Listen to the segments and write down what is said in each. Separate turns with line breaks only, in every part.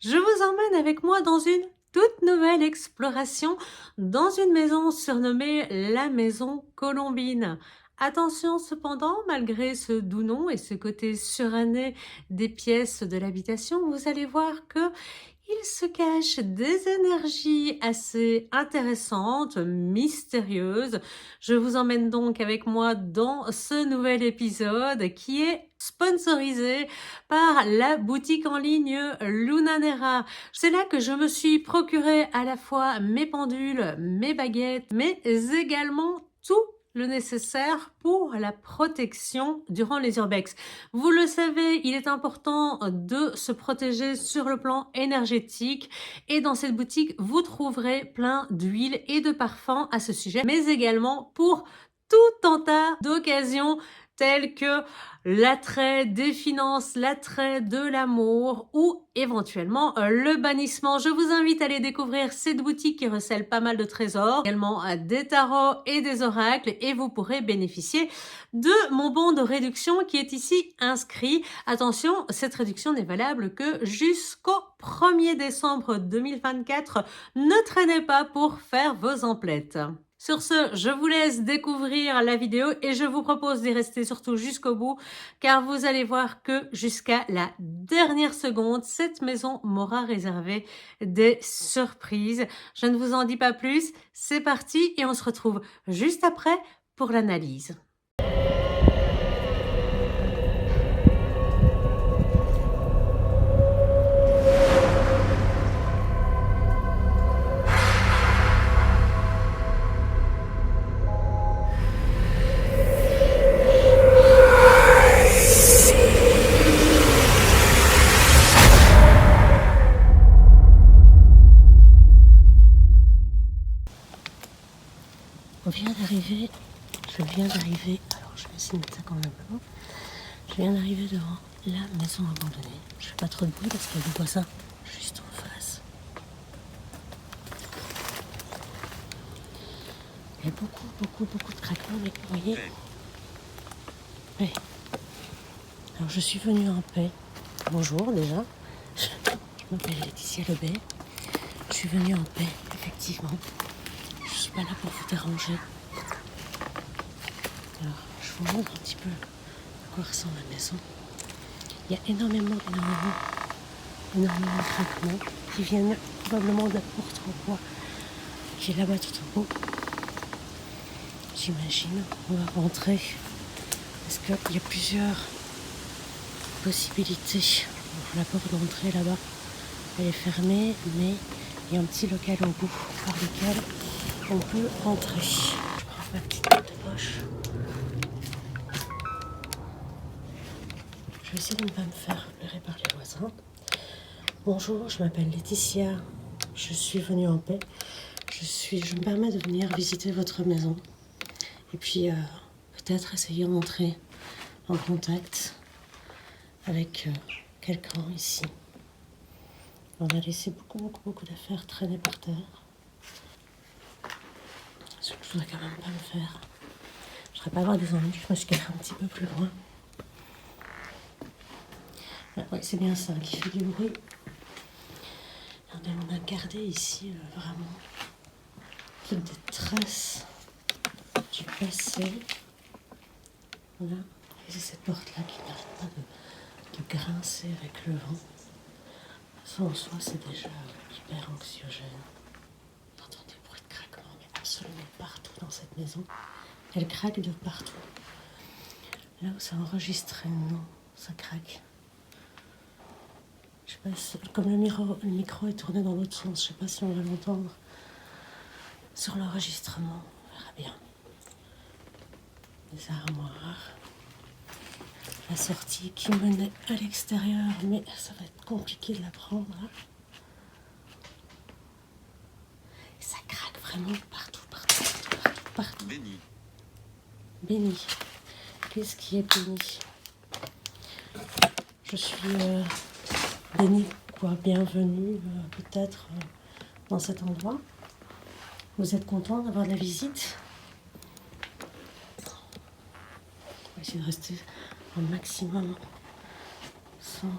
Je vous emmène avec moi dans une toute nouvelle exploration, dans une maison surnommée la maison Colombine. Attention cependant, malgré ce doux nom et ce côté suranné des pièces de l'habitation, vous allez voir que il se cache des énergies assez intéressantes, mystérieuses. Je vous emmène donc avec moi dans ce nouvel épisode qui est sponsorisé par la boutique en ligne Lunanera. C'est là que je me suis procuré à la fois mes pendules, mes baguettes, mais également tout le nécessaire pour la protection durant les urbex. Vous le savez, il est important de se protéger sur le plan énergétique et dans cette boutique, vous trouverez plein d'huiles et de parfums à ce sujet, mais également pour tout un tas d'occasions telles que l'attrait des finances, l'attrait de l'amour ou éventuellement le bannissement. Je vous invite à aller découvrir cette boutique qui recèle pas mal de trésors, également des tarots et des oracles, et vous pourrez bénéficier de mon bon de réduction qui est ici inscrit. Attention, cette réduction n'est valable que jusqu'au 1er décembre 2024. Ne traînez pas pour faire vos emplettes. Sur ce, je vous laisse découvrir la vidéo et je vous propose d'y rester surtout jusqu'au bout car vous allez voir que jusqu'à la dernière seconde, cette maison m'aura réservé des surprises. Je ne vous en dis pas plus, c'est parti et on se retrouve juste après pour l'analyse. Je viens d'arriver, alors je vais essayer de mettre ça comme un peu. Je viens d'arriver devant la maison abandonnée. Je fais pas trop de bruit parce qu'il y a des voisins juste en face. Il y a beaucoup de craquements, mais vous voyez. Ouais. Alors je suis venue en paix. Bonjour déjà. Je m'appelle Laetitia Lebet. Je suis venue en paix, effectivement. Je suis pas là pour vous déranger. Alors, je vous montre un petit peu à quoi ressemble la maison. Il y a énormément de craquements qui viennent probablement de la porte en bois qui est là-bas tout en haut. J'imagine. On va rentrer parce qu'il y a plusieurs possibilités. La porte d'entrée là-bas, elle est fermée, mais il y a un petit local au bout par lequel on peut rentrer. Je prends ma petite lampe de poche. Je vais essayer de ne pas me faire pleurer par les voisins. Bonjour, je m'appelle Laetitia. Je suis venue en paix. Je me permets de venir visiter votre maison. Et puis, peut-être essayer d'entrer en contact avec quelqu'un ici. On a laissé beaucoup d'affaires traîner par terre. Ce que je voudrais quand même pas me faire. Je ne voudrais pas avoir des ennuis. Je me suis garée un petit peu plus loin. Ouais, c'est bien ça qui fait du bruit. On a gardé ici vraiment toutes des traces du passé. Voilà. Et c'est cette porte-là qui n'arrête pas de grincer avec le vent. Ça en soi, c'est déjà hyper anxiogène. On entend des bruits de craquement, mais absolument partout dans cette maison. Elle craque de partout. Là où ça enregistrait, non, ça craque. Je sais pas, comme le micro est tourné dans l'autre sens, je sais pas si on va l'entendre sur l'enregistrement. On verra bien. Des armoires. La sortie qui menait à l'extérieur, mais ça va être compliqué de la prendre. Et ça craque vraiment partout. Béni. Qu'est-ce qui est béni? Je suis béni, quoi, bienvenue peut-être dans cet endroit. Vous êtes content d'avoir de la visite? On va essayer de rester un maximum sans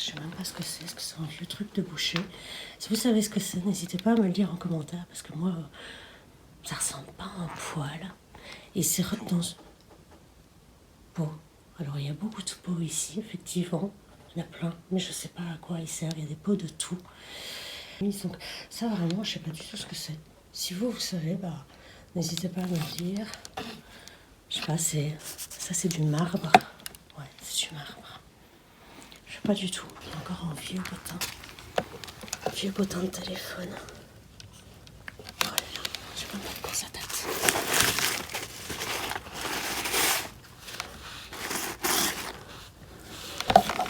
Je sais même pas ce que c'est. Est-ce que c'est un vieux truc de boucher? Si vous savez ce que c'est, n'hésitez pas à me le dire en commentaire. Parce que moi, ça ressemble pas à un poêle. Et c'est dans une pot. Alors il y a beaucoup de pots ici, effectivement. Il y en a plein. Mais je sais pas à quoi ils servent. Il y a des pots de tout. Donc ça vraiment, je sais pas du tout ce que c'est. Si vous savez, bah n'hésitez pas à me le dire. Je sais pas, ça c'est du marbre. Ouais, c'est du marbre. Je sais pas du tout. Il y a encore un vieux potin. Un vieux potin de téléphone. Oh là là, je sais pas de quoi ça date.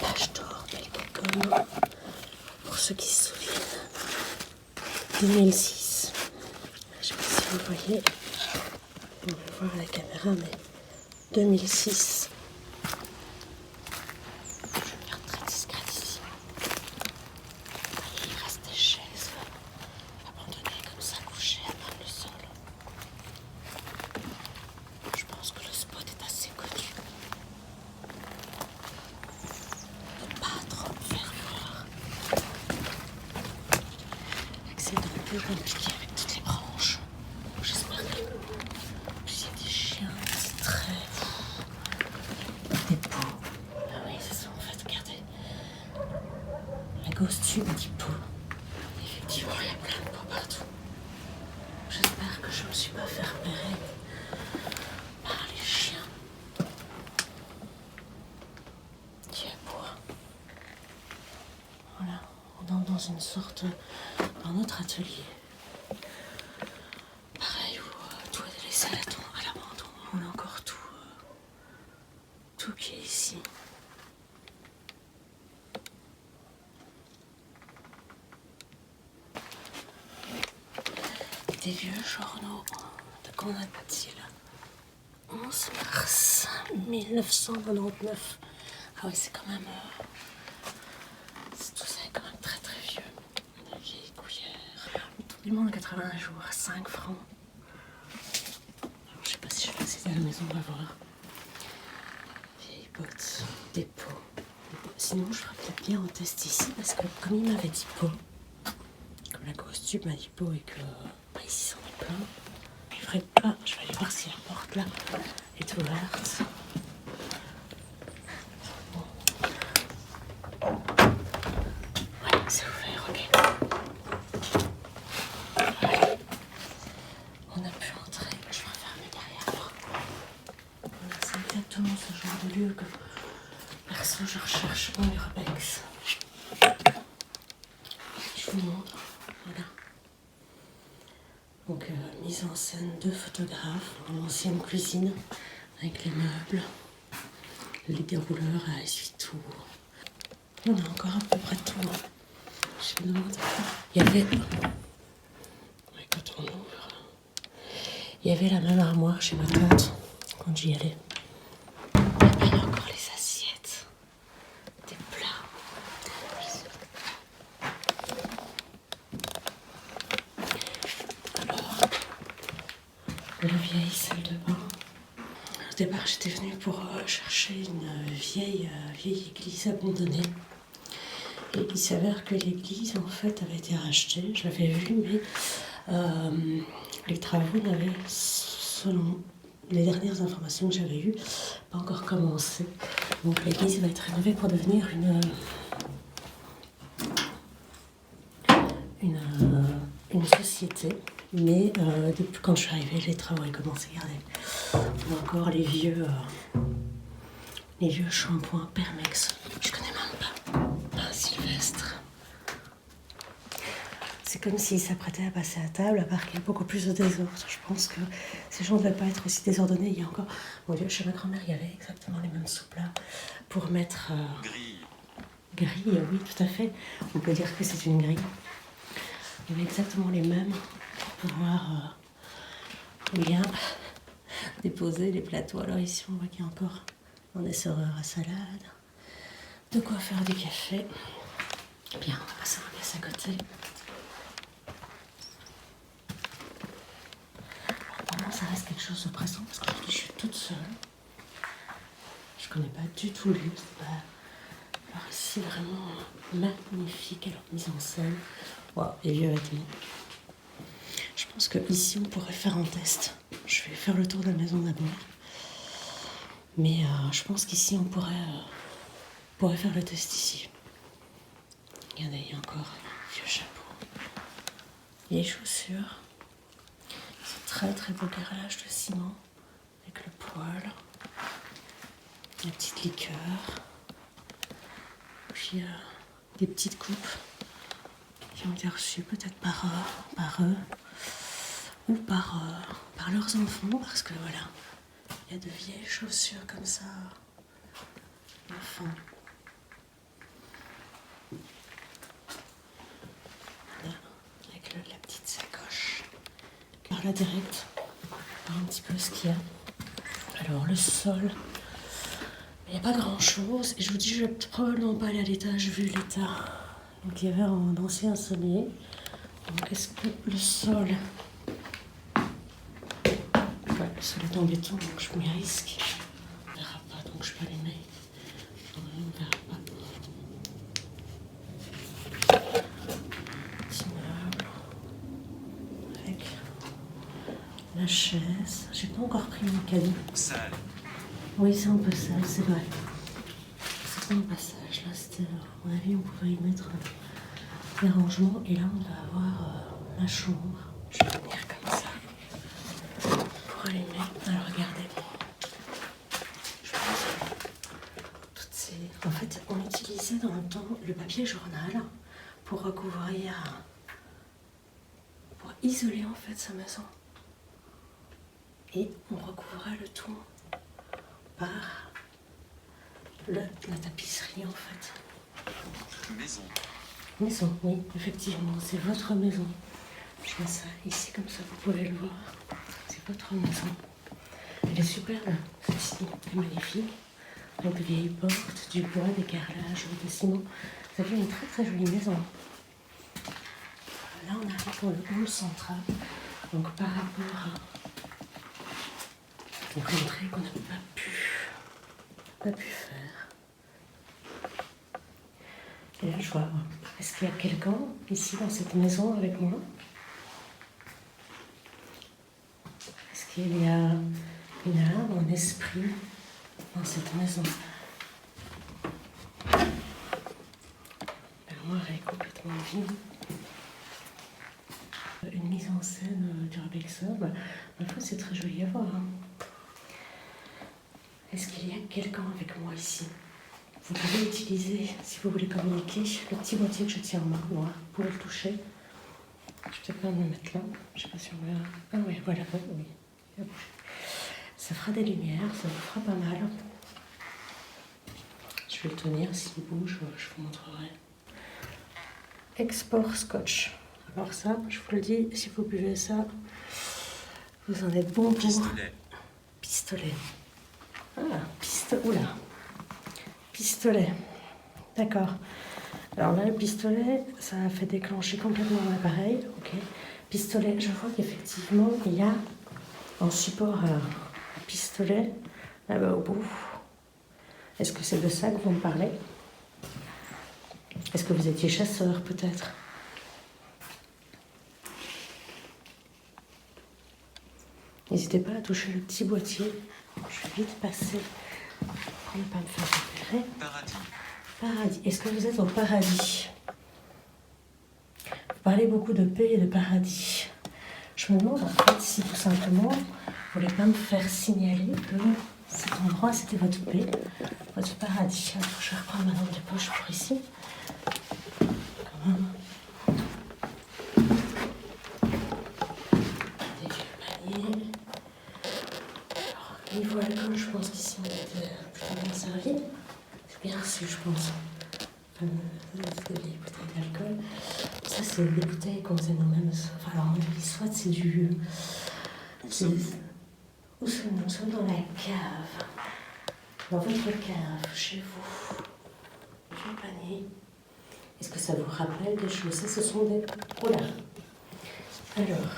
Page d'or, Belgacom. Pour ceux qui se souviennent. 2006. Je sais pas si vous voyez. On va voir à la caméra, mais 2006. Je vais me faire très discrète ici. Il reste des chaises abandonnées comme ça, couchées à même le sol. Je pense que le spot est assez connu. Ne pas trop me faire voir. C'est un peu compliqué avec toutes les branches. J'espère que... Il y a des chiens, c'est très... Des pots. Ah oui, c'est ça en fait, regardez. La ghost tube dit pot. Effectivement, il y a plein de pots partout. J'espère que je ne me suis pas fait repérer par les chiens. Qui aboient. Voilà, on entre dans une sorte... un autre atelier. Pareil, où tout est laissé à l'abandon. On a encore tout qui est ici. Des vieux journaux. De quand on a bâti là? 11 mars 1999. Ah ouais, c'est quand même... tout ça est quand même très très vieux. Des vieilles cuillères. Le tour du monde en 80 jours, 5 francs. Alors, je sais pas si je vais passer à la maison, on va voir. Vieilles bottes, des pots. Sinon, je ferais peut-être bien un test ici parce que comme il m'avait dit pot, comme la grosse tube m'a dit pot et que ici c'en est plein, je ferais pas. Je vais aller voir si la porte là est ouverte. Ouais, c'est ouvert, ok. Ouais. On a pu entrer. Je vais refermer derrière moi. Voilà, c'est exactement ce genre de lieu que perso je recherche dans l'urbex. Je vous montre. Voilà. Donc, mise en scène de photographes dans l'ancienne cuisine avec les meubles, les dérouleurs à essuie-tout. On a encore à peu près tout. Je me demande. Il y avait. Ouais, quand on ouvre. Il y avait la même armoire chez ma tante quand j'y allais. Il y a encore les assiettes, des plats. Alors, la vieille salle de bain. Au départ, j'étais venue pour chercher une vieille église abandonnée. Et il s'avère que l'église, en fait, avait été rachetée. Je l'avais vue, mais les travaux n'avaient, selon les dernières informations que j'avais eues, pas encore commencé. Donc l'église va être rénovée pour devenir une société. Mais depuis quand je suis arrivée, les travaux ont commencé. Regardez, on a encore les vieux shampoings Permex. Je connais même pas. Un Sylvestre. C'est comme s'ils s'apprêtaient à passer à table, à part qu'il y a beaucoup plus de désordre. Je pense que ces gens ne devaient pas être aussi désordonnés. Il y a encore... Mon Dieu, chez ma grand-mère, il y avait exactement les mêmes soupes là pour mettre... Grille, oui, tout à fait. On peut dire que c'est une grille. Il y avait exactement les mêmes pour pouvoir bien déposer les plateaux. Alors ici, on voit qu'il y a encore un essoreur à salade. De quoi faire du café. Bien, on va passer un pièce à côté. Vraiment, ça reste quelque chose de pressant parce qu'aujourd'hui, je suis toute seule. Je connais pas du tout lui. C'est pas Alors ici, vraiment magnifique. Alors, mise en scène. Wow, et vieux vêtements. Je pense que ici on pourrait faire un test. Je vais faire le tour de la maison d'abord. Mais je pense qu'ici on pourrait faire le test ici. Regardez, il y a encore un vieux chapeau. Les chaussures. C'est très très beau carrelage de ciment. Avec le poêle. La petite liqueur. Puis des petites coupes qui ont été reçues peut-être par eux ou par leurs enfants, parce que voilà, il y a de vieilles chaussures comme ça, enfants. Là, avec la petite sacoche. Par là direct, voir un petit peu ce qu'il y a. Alors le sol, il n'y a pas grand chose, et je vous dis, je vais probablement pas aller à l'étage vu l'état. Donc il y avait un ancien sommier. Donc est-ce que le sol... Ouais, le sol est en béton, donc je m'y risque. On ne verra pas, donc je peux les mettre. On ne verra pas. Petit meuble. Avec la chaise. J'ai pas encore pris mon cadeau.
Sale.
Oui, c'est un peu sale, c'est vrai. C'est pas un passage, là, c'était... À mon avis, on pouvait y mettre les rangements. Et là, on va avoir la chambre. Je vais venir comme ça. Pour allumer. Alors, regardez. Je pense que toutes ces... En fait, on utilisait dans le temps le papier journal pour recouvrir... pour isoler, en fait, sa maison. Et on recouvrait le tout par la tapisserie, en fait.
Maison.
Maison, oui, effectivement, c'est votre maison. Je mets ça ici, comme ça, vous pouvez le voir. C'est votre maison. Elle est superbe, celle-ci, elle est magnifique. Avec de vieilles portes, du bois, des carrelages, de ciment. Ça fait une très très jolie maison. Là, on arrive pour le hall central. Donc, par rapport à l'entrée qu'on n'a pas pu faire. Et là, je vois, est-ce qu'il y a quelqu'un ici dans cette maison avec moi? Est-ce qu'il y a une âme, un esprit dans cette maison? L'armoire est complètement vide. Une mise en scène d'Urbexor, ma foi, c'est très joli à voir. Hein. Est-ce qu'il y a quelqu'un avec moi ici? Vous pouvez utiliser, si vous voulez communiquer, le petit boîtier que je tiens en main noir. Vous pouvez le toucher. Je vais peut-être pas me mettre là. Je ne sais pas si on verra. Ah oui, voilà, oui. Ça fera des lumières, ça vous fera pas mal. Je vais le tenir, s'il bouge, je vous montrerai. Export scotch. Alors ça, je vous le dis, si vous buvez ça, vous en êtes bon pour...
Pistolet.
Pistolet. Ah, oula. Pistolet. D'accord. Alors là, le pistolet, ça a fait déclencher complètement l'appareil. Ok. Pistolet, je vois qu'effectivement, il y a un support à pistolet là-bas au bout. Est-ce que c'est de ça que vous me parlez? Est-ce que vous étiez chasseur, peut-être? N'hésitez pas à toucher le petit boîtier. Je vais vite passer pour ne pas me faire repérer.
Paradis.
Paradis. Est-ce que vous êtes au paradis? Vous parlez beaucoup de paix et de paradis. Je me demande en fait si tout simplement vous ne voulez pas me faire signaler que cet endroit c'était votre paix, votre paradis. Alors je vais reprendre ma lampe de poche pour ici. Quand même. Des vieux paniers. Alors, niveau alcool, je pense qu'ici on était plutôt bien servi. C'est bien reçu, je pense. Des vieilles bouteilles d'alcool. Ça, c'est des bouteilles qu'on faisait nous-mêmes. Enfin, alors, soit c'est du... Où sommes-nous? Nous sommes dans la cave. Dans votre cave, chez vous. Vieux panier. Est-ce que ça vous rappelle des choses? Ça, ce sont des... Oh là. Alors...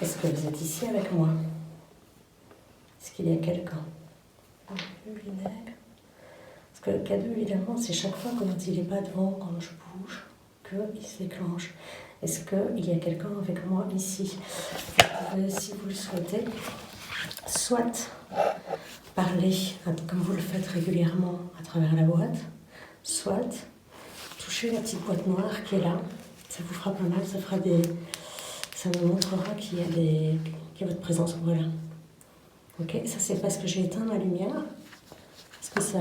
Est-ce que vous êtes ici avec moi? Est-ce Est-ce qu'il y a quelqu'un? Le vinaigre. Parce que le cadeau, évidemment, c'est chaque fois quand il n'est pas devant, quand je bouge, qu'il se déclenche. Est-ce qu'il y a quelqu'un avec moi ici? Vous pouvez, si vous le souhaitez, soit parler, comme vous le faites régulièrement à travers la boîte, soit toucher la petite boîte noire qui est là. Ça vous fera pas mal, ça me montrera qu'il y a votre présence. Voilà. Ok, ça c'est parce que j'ai éteint ma lumière. Est-ce que ça...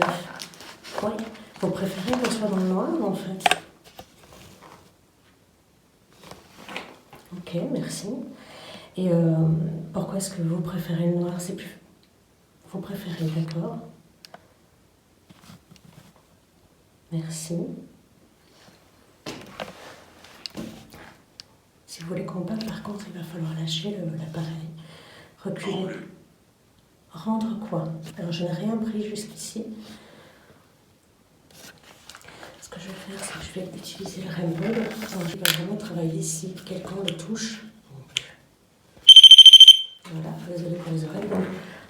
Oui. Vous préférez qu'on soit dans le noir en fait? Ok, merci. Et pourquoi est-ce que vous préférez le noir? C'est plus... Vous préférez, d'accord. Merci. Si vous voulez qu'on parle, par contre, il va falloir lâcher l'appareil. Reculer. Rendre quoi? Alors, je n'ai rien pris jusqu'ici. Ce que je vais faire, c'est que je vais utiliser le rainbow. Il va vraiment travailler si quelqu'un le touche. Voilà, désolé pour les oreilles. Donc,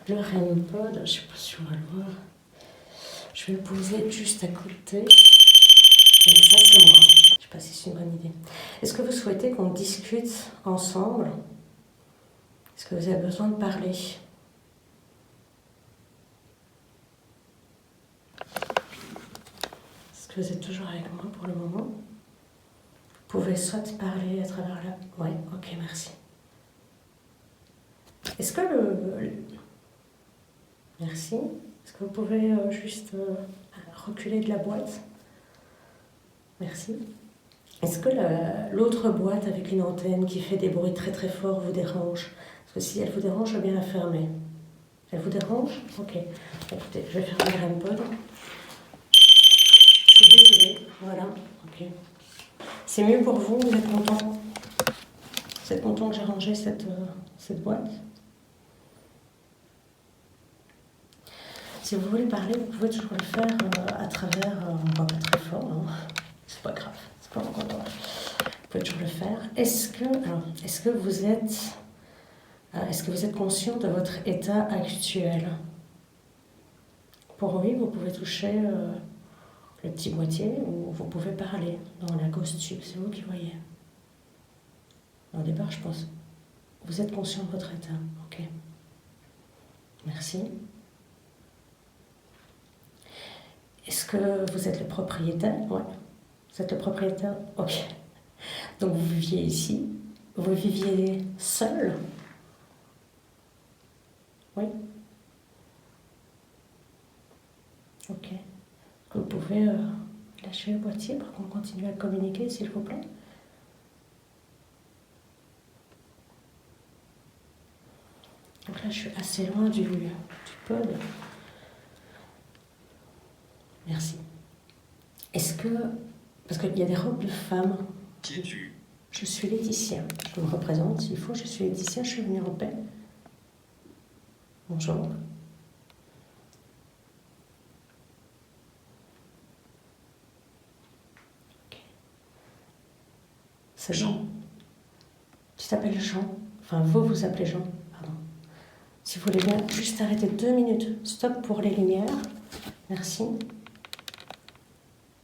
le rainbow, je ne sais pas si on va le voir. Je vais le poser juste à côté. Donc ça, c'est moi. Je ne sais pas si c'est une bonne idée. Est-ce que vous souhaitez qu'on discute ensemble? Est-ce que vous avez besoin de parler? Est-ce que vous êtes toujours avec moi pour le moment? Vous pouvez soit parler à travers la... Ouais, ok, merci. Est-ce que Merci. Est-ce que vous pouvez juste reculer de la boîte? Merci. Est-ce que l'autre boîte avec une antenne qui fait des bruits très très forts vous dérange? Parce que si elle vous dérange, je vais bien la fermer. Elle vous dérange? Ok. Écoutez, je vais fermer le REM-pod. Je suis désolée. Voilà. Ok. C'est mieux pour vous? Vous êtes content? Vous êtes content que j'ai rangé cette boîte? Si vous voulez parler, vous pouvez toujours le faire à travers... on va pas très fort, hein. C'est pas grave. C'est pas encore grave. Vous pouvez toujours le faire. Est-ce que vous êtes conscient de votre état actuel? Pour oui, vous pouvez toucher le petit boîtier ou vous pouvez parler dans la ghost tube. C'est vous qui voyez. Au départ, je pense. Vous êtes conscient de votre état. Ok. Merci. Est-ce que vous êtes le propriétaire? Oui. Vous êtes le propriétaire? Ok. Donc vous viviez ici. Vous viviez seul? Oui. Ok. Vous pouvez lâcher le boîtier pour qu'on continue à communiquer, s'il vous plaît? Donc là, je suis assez loin du pod. Merci. Est-ce que... Parce qu'il y a des robes de femmes.
Qui es-tu?
Je suis Laetitia. Je me représente s'il faut. Je suis Laetitia, je suis venue en paix. Bonjour. Okay. C'est Jean. Tu t'appelles Jean? Enfin, vous appelez Jean. Pardon. Si vous voulez bien, juste arrêter 2 minutes. Stop pour les lumières. Merci.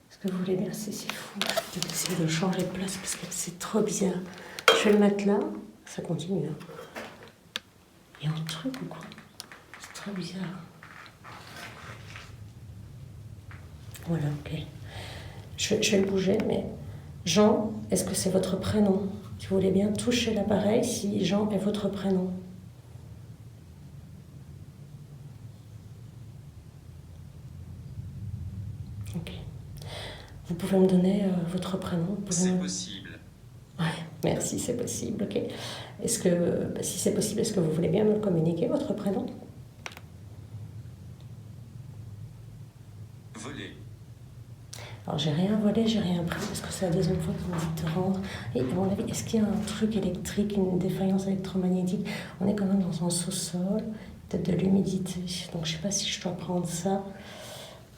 Est-ce que vous voulez bien? C'est fou. Je vais essayer de changer de place parce que c'est trop bizarre. Je vais le mettre là. Ça continue. Hein. Il y a un truc ou quoi? C'est trop bizarre. Voilà, ok. Je vais le bouger, mais... Jean, est-ce que c'est votre prénom? Si vous voulez bien toucher l'appareil si Jean est votre prénom. Ok. Vous pouvez me donner votre prénom?
C'est possible.
Ouais, merci, c'est possible, ok. Est-ce que, si c'est possible, est-ce que vous voulez bien me communiquer votre prénom?
Voler.
Alors, j'ai rien volé, j'ai rien pris, parce que c'est la deuxième fois qu'on me dit de rendre. Et à mon avis, est-ce qu'il y a un truc électrique, une défaillance électromagnétique? On est quand même dans un sous-sol, peut-être de l'humidité. Donc, je ne sais pas si je dois prendre ça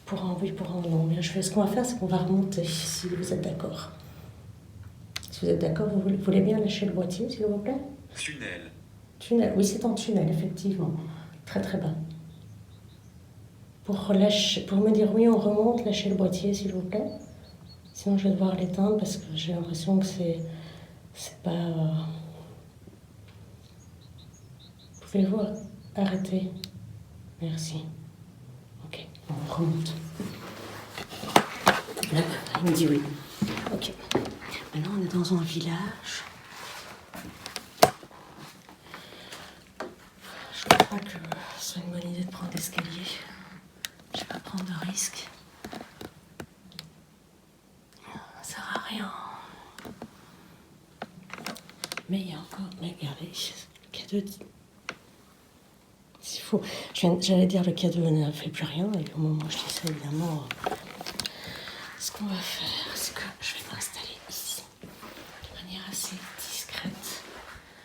pour un oui, pour un non. Bien, ce qu'on va faire, c'est qu'on va remonter, si vous êtes d'accord. Si vous êtes d'accord, vous voulez bien lâcher le boîtier, s'il vous plaît?
Tunnel.
Tunnel, oui, c'est en tunnel, effectivement. très très bas. Pour me dire oui, on remonte, lâchez le boîtier s'il vous plaît. Sinon je vais devoir l'éteindre parce que j'ai l'impression que c'est pas... Pouvez-vous arrêter? Merci. Ok, on remonte. Là, il me dit oui. Ok. Maintenant on est dans un village. Je crois pas que ce soit une bonne idée de prendre l'escalier. Je vais pas prendre de risques. Ça sert à rien. Mais il y a encore... Mais regardez, le cadeau... S'il faut... J'allais dire le cadeau ne fait plus rien. Et au moment où je dis ça, évidemment... Ce qu'on va faire, c'est que je vais m'installer ici. De manière assez discrète.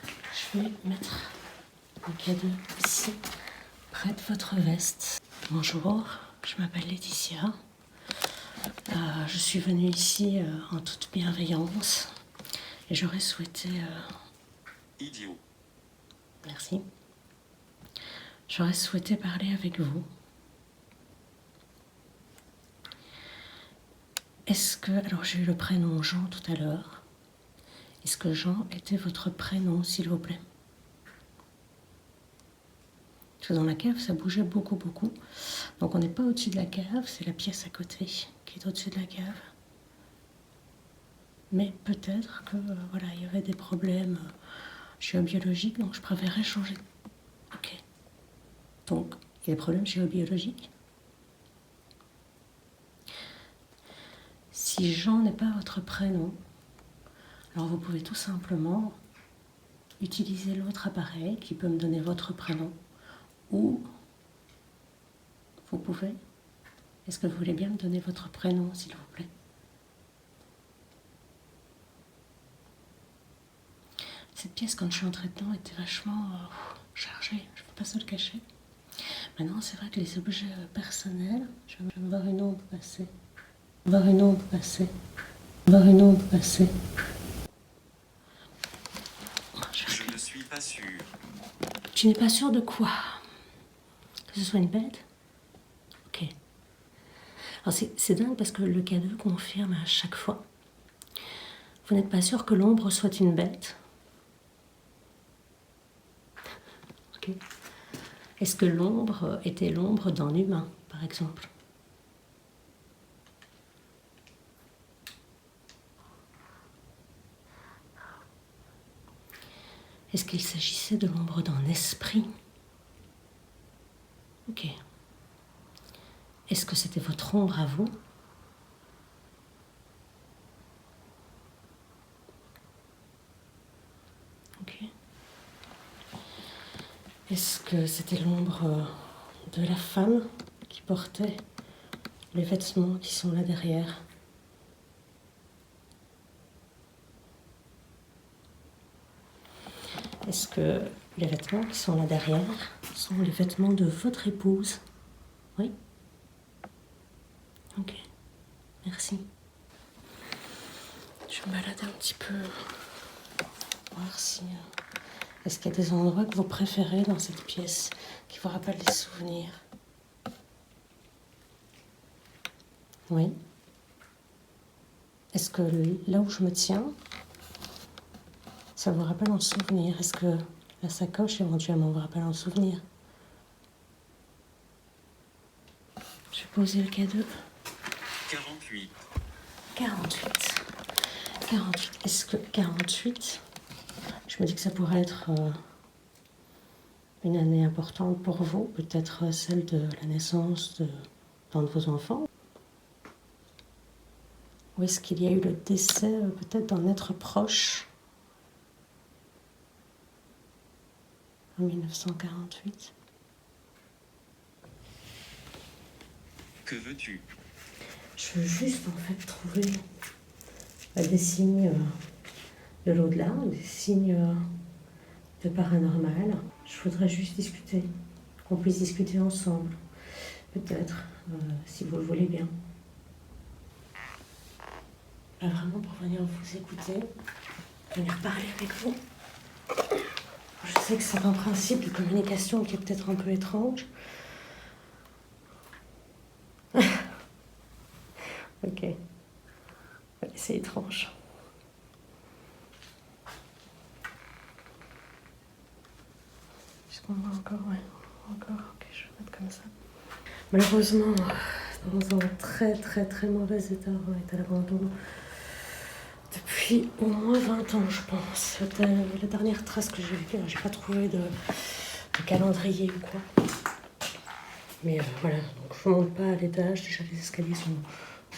Je vais mettre le cadeau ici, près de votre veste. Bonjour, je m'appelle Laetitia. Je suis venue ici en toute bienveillance et j'aurais souhaité...
Idiot.
Merci. J'aurais souhaité parler avec vous. Est-ce que... Alors j'ai eu le prénom Jean tout à l'heure. Est-ce que Jean était votre prénom, s'il vous plaît? Parce que dans la cave, ça bougeait beaucoup, beaucoup. Donc on n'est pas au-dessus de la cave, c'est la pièce à côté qui est au-dessus de la cave. Mais peut-être que voilà, il y avait des problèmes géobiologiques, donc je préférerais changer. Ok. Donc, il y a des problèmes géobiologiques. Si Jean n'est pas votre prénom, alors vous pouvez tout simplement utiliser l'autre appareil qui peut me donner votre prénom. Ou vous pouvez. Est-ce que vous voulez bien me donner votre prénom, s'il vous plaît? Cette pièce, quand je suis entrée dedans, était vachement chargée, je ne peux pas se le cacher. Maintenant, c'est vrai que les objets personnels, je vais me voir une ombre passer. Voir une ombre passer. Voir une ombre passer.
Je ne suis pas sûr.
Tu n'es pas sûr de quoi? Que ce soit une bête? Ok. Alors c'est dingue parce que le cadeau confirme à chaque fois. Vous n'êtes pas sûr que l'ombre soit une bête? Ok. Est-ce que l'ombre était l'ombre d'un humain, par exemple? Est-ce qu'il s'agissait de l'ombre d'un esprit? Ok. Est-ce que c'était votre ombre à vous? Ok. Est-ce que c'était l'ombre de la femme qui portait les vêtements qui sont là derrière? Est-ce que les vêtements qui sont là derrière sont les vêtements de votre épouse? Oui? Ok, merci. Je vais me balader un petit peu, voir si... Est-ce qu'il y a des endroits que vous préférez dans cette pièce, qui vous rappellent des souvenirs? Oui? Est-ce que là où je me tiens, ça vous rappelle un souvenir? Est-ce que la sacoche éventuellement vous rappelle un souvenir? Je vais poser le cadeau.
48.
48. 48. Est-ce que 48, je me dis que ça pourrait être une année importante pour vous, peut-être celle de la naissance d'un de vos enfants? Ou est-ce qu'il y a eu le décès peut-être d'un être proche en 1948?
Que veux-tu?
Je veux juste en fait trouver des signes de l'au-delà, des signes de paranormal. Je voudrais juste discuter, qu'on puisse discuter ensemble, peut-être, si vous le voulez bien. Vraiment pour venir vous écouter, venir parler avec vous. Je sais que c'est un principe de communication qui est peut-être un peu étrange. Ok. Ouais, c'est étrange. Est-ce qu'on voit encore? Ouais, encore. Ok, je vais mettre comme ça. Malheureusement, dans un très mauvais état l'abandon depuis au moins 20 ans, je pense. La dernière trace que j'ai vue, j'ai pas trouvé de calendrier ou quoi. Mais voilà, donc je ne monte pas à l'étage, déjà les escaliers sont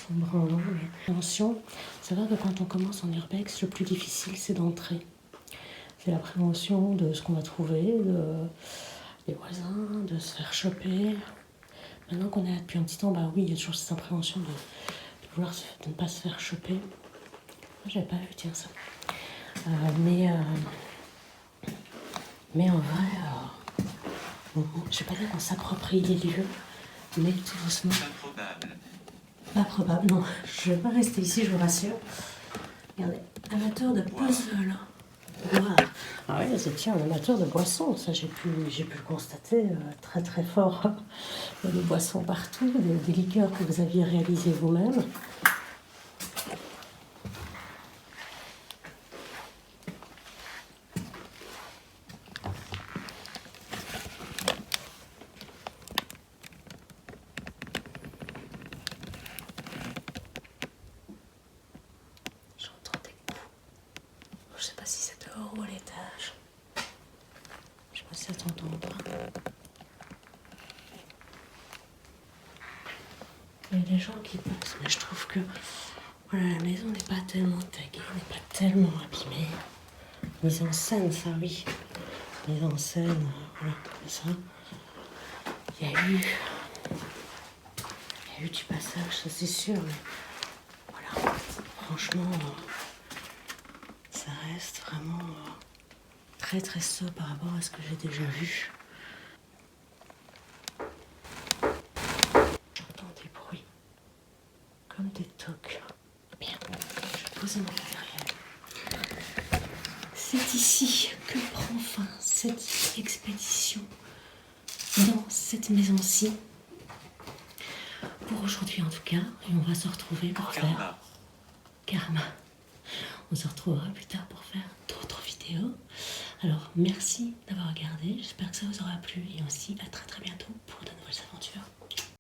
branlants. Mais attention, c'est vrai que quand on commence en urbex, le plus difficile c'est d'entrer. C'est la prévention de ce qu'on va trouver, des voisins, de se faire choper. Maintenant qu'on est là depuis un petit temps, bah oui, il y a toujours cette appréhension de ne pas se faire choper. J'avais pas vu dire ça. Mais en vrai, je vais pas dire qu'on s'approprie les lieux, mais tout doucement.
Improbable.
Pas probable, non. Je vais pas rester ici, je vous rassure. Regardez, amateur de puzzle. Wow. Ah oui, c'est tiens, un amateur de boissons, ça j'ai pu le constater très fort. Il y a des boissons partout, des liqueurs que vous aviez réalisées vous-même. J'entends des coups. Je sais pas si c'est dehors ou à l'étage. Je sais pas si ça t'entend ou pas. Il y a des gens qui passent, mais je trouve que voilà, la maison n'est pas tellement taguée, n'est pas tellement abîmée. Mise en scène, ça oui. Mise en scène, voilà, comme ça. Il y a eu du passage, ça c'est sûr, mais voilà. Franchement, ça reste vraiment très sobre par rapport à ce que j'ai déjà vu. J'entends des bruits, comme des tocs. Bien, je vais poser mon matériel. C'est ici que prend fin cette expédition dans cette maison-ci. Pour aujourd'hui en tout cas, et on va se retrouver pour faire Karma. On se retrouvera plus tard pour faire d'autres vidéos. Alors merci d'avoir regardé, j'espère que ça vous aura plu et aussi à très bientôt pour de nouvelles aventures.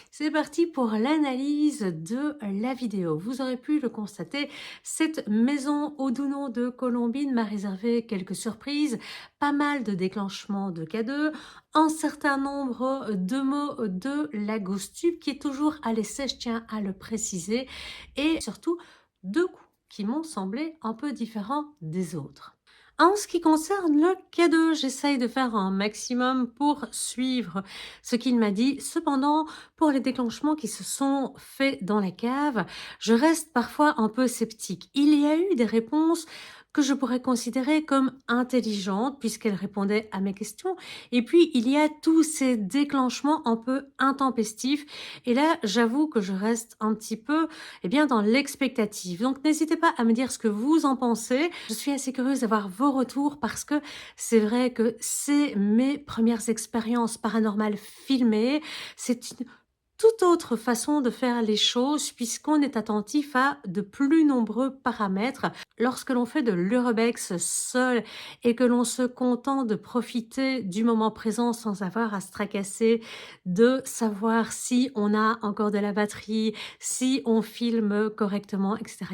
C'est parti pour l'analyse de la vidéo. Vous aurez pu le constater, cette maison au doux nom de Colombine m'a réservé quelques surprises, pas mal de déclenchements de K2, un certain nombre de mots de la Ghost-Tube qui est toujours à l'essai, je tiens à le préciser, et surtout 2 coups qui m'ont semblé un peu différents des autres. En ce qui concerne le K2, j'essaye de faire un maximum pour suivre ce qu'il m'a dit. Cependant, pour les déclenchements qui se sont faits dans la cave, je reste parfois un peu sceptique. Il y a eu des réponses que je pourrais considérer comme intelligentes puisqu'elles répondaient à mes questions. Et puis, il y a tous ces déclenchements un peu intempestifs. Et là, j'avoue que je reste un petit peu dans l'expectative. Donc, n'hésitez pas à me dire ce que vous en pensez. Je suis assez curieuse d'avoir vos retours parce que c'est vrai que c'est mes premières expériences paranormales filmées. C'est une toute autre façon de faire les choses puisqu'on est attentif à de plus nombreux paramètres. Lorsque l'on fait de l'urbex seul et que l'on se contente de profiter du moment présent sans avoir à se tracasser de savoir si on a encore de la batterie, si on filme correctement, etc.,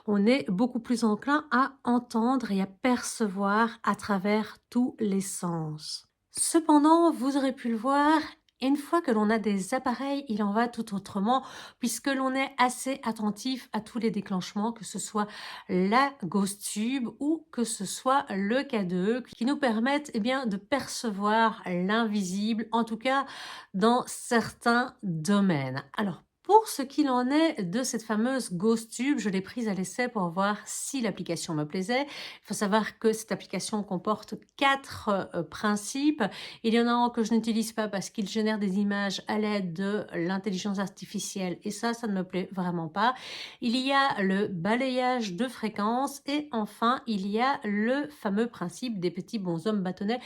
on est beaucoup plus enclin à entendre et à percevoir à travers tous les sens. Cependant, vous aurez pu le voir, une fois que l'on a des appareils, il en va tout autrement puisque l'on est assez attentif à tous les déclenchements, que ce soit la Ghost Tube ou que ce soit le K2 qui nous permettent de percevoir l'invisible, en tout cas dans certains domaines. Alors, pour pour ce qu'il en est de cette fameuse GhostTube, je l'ai prise à l'essai pour voir si l'application me plaisait. Il faut savoir que cette application comporte 4 principes. Il y en a un que je n'utilise pas parce qu'il génère des images à l'aide de l'intelligence artificielle et ça ne me plaît vraiment pas. Il y a le balayage de fréquences et enfin, il y a le fameux principe des petits bonshommes bâtonnets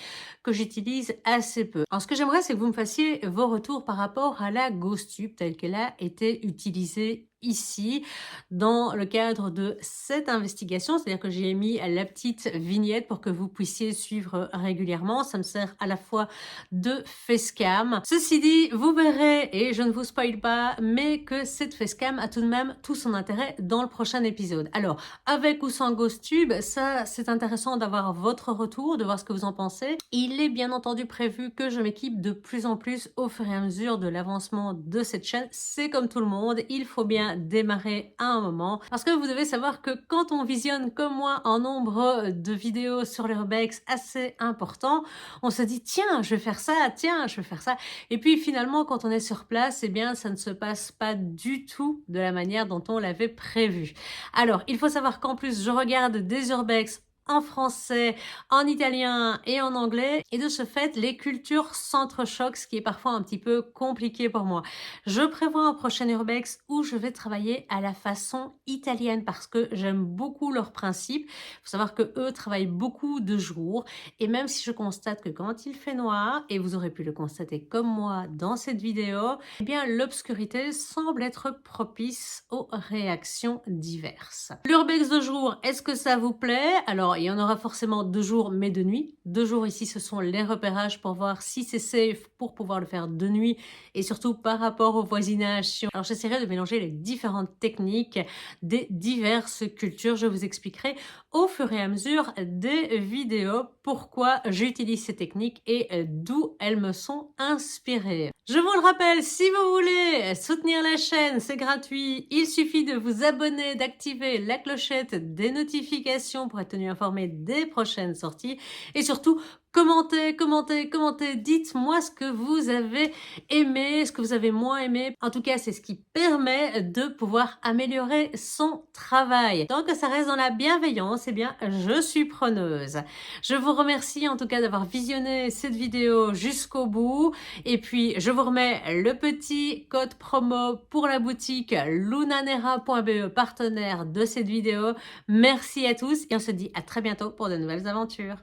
que j'utilise assez peu. Alors, ce que j'aimerais, c'est que vous me fassiez vos retours par rapport à la GhostTube telle qu'elle a été utilisée ici dans le cadre de cette investigation, c'est-à-dire que j'ai mis la petite vignette pour que vous puissiez suivre régulièrement. Ça me sert à la fois de facecam. Ceci dit, vous verrez, et je ne vous spoil pas, mais que cette facecam a tout de même tout son intérêt dans le prochain épisode. Alors, avec ou sans GhostTube, ça c'est intéressant d'avoir votre retour, de voir ce que vous en pensez. Il est bien entendu prévu que je m'équipe de plus en plus au fur et à mesure de l'avancement de cette chaîne. C'est comme tout le monde, il faut bien démarrer à un moment parce que vous devez savoir que quand on visionne comme moi un nombre de vidéos sur l'urbex assez important, on se dit tiens je vais faire ça, tiens je vais faire ça et puis finalement quand on est sur place, eh bien ça ne se passe pas du tout de la manière dont on l'avait prévu. Alors il faut savoir qu'en plus je regarde des urbex en français, en italien et en anglais. Et de ce fait, les cultures s'entrechoquent, ce qui est parfois un petit peu compliqué pour moi. Je prévois un prochain urbex où je vais travailler à la façon italienne parce que j'aime beaucoup leurs principes. Il faut savoir que eux travaillent beaucoup de jour et même si je constate que quand il fait noir, et vous aurez pu le constater comme moi dans cette vidéo, eh bien l'obscurité semble être propice aux réactions diverses. L'urbex de jour, est-ce que ça vous plaît? Alors, il y en aura forcément de jour mais de nuit. De jour ici, ce sont les repérages pour voir si c'est safe pour pouvoir le faire de nuit et surtout par rapport au voisinage. Alors, j'essaierai de mélanger les différentes techniques des diverses cultures. Je vous expliquerai au fur et à mesure des vidéos pourquoi j'utilise ces techniques et d'où elles me sont inspirées. Je vous le rappelle, si vous voulez soutenir la chaîne, c'est gratuit. Il suffit de vous abonner, d'activer la clochette des notifications pour être tenu informé des prochaines sorties. Et surtout, commentez, commentez, commentez. Dites-moi ce que vous avez aimé, ce que vous avez moins aimé. En tout cas, c'est ce qui permet de pouvoir améliorer son travail. Tant que ça reste dans la bienveillance, eh bien, je suis preneuse. Je vous remercie en tout cas d'avoir visionné cette vidéo jusqu'au bout. Et puis, je vous remets le petit code promo pour la boutique lunanera.be, partenaire de cette vidéo. Merci à tous et on se dit à très bientôt pour de nouvelles aventures.